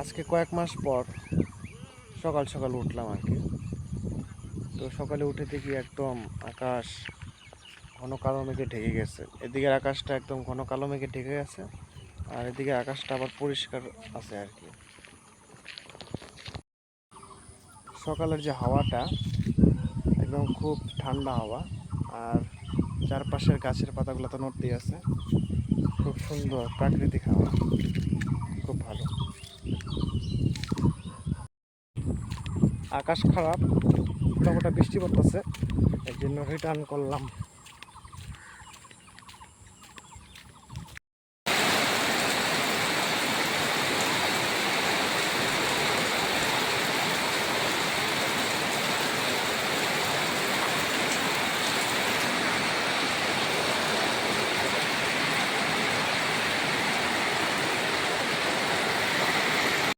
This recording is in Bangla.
আজকে কয়েক মাস পর সকাল সকাল উঠলাম আর কি। তো সকালে উঠে দেখি একদম আকাশ ঘন কালো মেঘে ঢেকে গেছে। এদিকের আকাশটা একদম ঘন কালো মেঘে ঢেকে গেছে, আর এদিকে আকাশটা আবার পরিষ্কার আছে আর কি। সকালের যে হাওয়াটা একদম খুব ঠান্ডা হাওয়া, আর চারপাশের গাছের পাতাগুলো তো নড়তেই আছে। খুব সুন্দর প্রাকৃতিক হাওয়া, খুব ভালো। আকাশ খারাপ, মোটামুটি বৃষ্টি পড়তেছে, এই জন্য রিটার্ন করলাম।